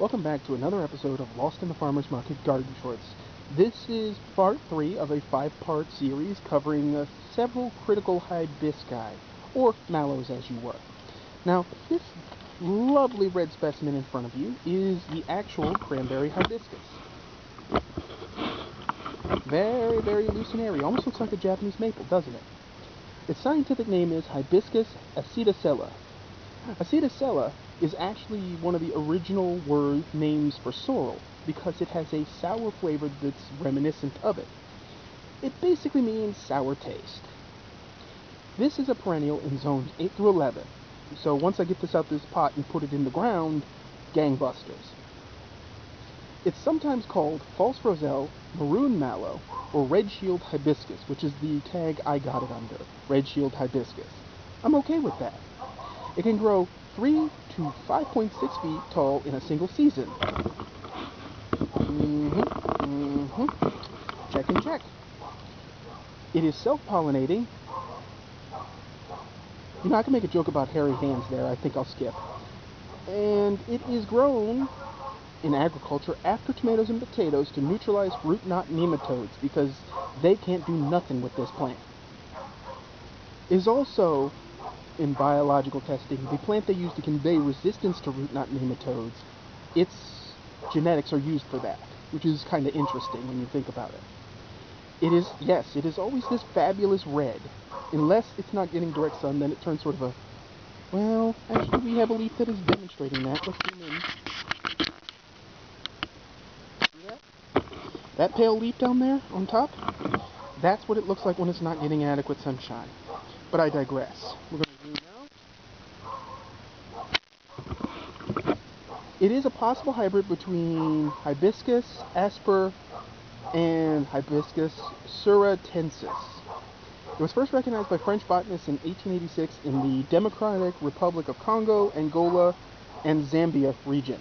Welcome back to another episode of Lost in the Farmer's Market Garden Shorts. This is part 3 of a 5-part series covering several critical hibisci, or mallows as you were. Now, this lovely red specimen in front of you is the actual Cranberry Hibiscus. Very, very loose and airy. Almost looks like a Japanese maple, doesn't it? Its scientific name is Hibiscus acetosella. Acetosella is actually one of the original word names for sorrel because it has a sour flavor that's reminiscent of it. It basically means sour taste. This is a perennial in zones 8 through 11. So once I get this out this pot and put it in the ground, gangbusters. It's sometimes called false roselle, maroon mallow, or red shield hibiscus, which is the tag I got it under, red shield hibiscus. I'm okay with that. It can grow 3 to 5.6 feet tall in a single season. Check and check. It is self-pollinating. You know, I can make a joke about hairy hands there. I think I'll skip. And it is grown in agriculture after tomatoes and potatoes to neutralize root knot nematodes because they can't do nothing with this plant. It is also, in biological testing, the plant they use to convey resistance to root knot nematodes. Its genetics are used for that, which is kind of interesting when you think about it. It is, yes, it is always this fabulous red. Unless it's not getting direct sun, then it turns sort of a... Well, actually, we have a leaf that is demonstrating that. Let's zoom in. See that? That pale leaf down there on top? That's what it looks like when it's not getting adequate sunshine. But I digress. We're going to zoom out. It is a possible hybrid between Hibiscus asper and Hibiscus suratensis. It was first recognized by French botanists in 1886 in the Democratic Republic of Congo, Angola, and Zambia region.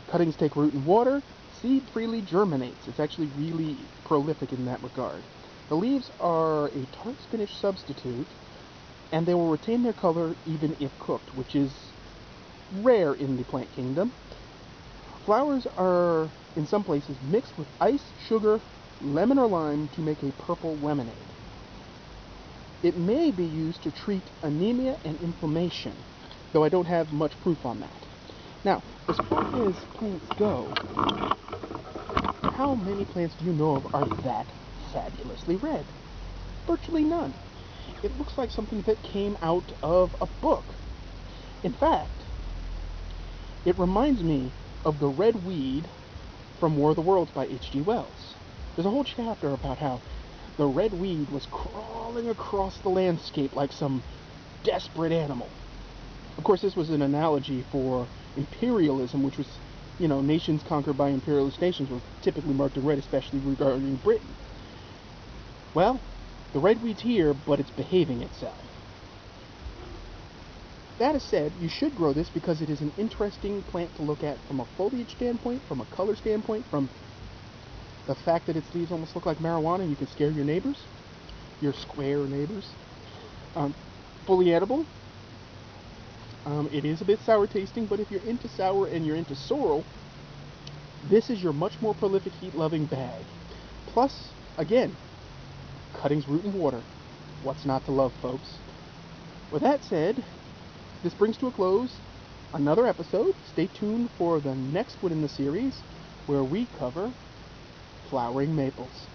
Cuttings take root in water. Seed freely germinates. It's actually really prolific in that regard. The leaves are a tart spinach substitute, and they will retain their color even if cooked, which is rare in the plant kingdom. Flowers are, in some places, mixed with ice, sugar, lemon or lime to make a purple lemonade. It may be used to treat anemia and inflammation, though I don't have much proof on that. Now, as far as plants go, how many plants do you know of are that fabulously red? Virtually none. It looks like something that came out of a book. In fact, it reminds me of the red weed from War of the Worlds by H.G. Wells. There's a whole chapter about how the red weed was crawling across the landscape like some desperate animal. Of course, this was an analogy for imperialism, which was, you know, nations conquered by imperialist nations were typically marked in red, especially regarding Britain. Well, the red weed's here, but it's behaving itself. That is said, you should grow this because it is an interesting plant to look at from a foliage standpoint, from a color standpoint, from the fact that its leaves almost look like marijuana and you can scare your neighbors, your square neighbors. Fully edible. It is a bit sour tasting, but if you're into sour and you're into sorrel, this is your much more prolific heat-loving bag. Plus, again, cuttings root in water. What's not to love, folks? With that said, this brings to a close another episode. Stay tuned for the next one in the series, where we cover flowering maples.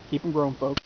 Keep them growing, folks.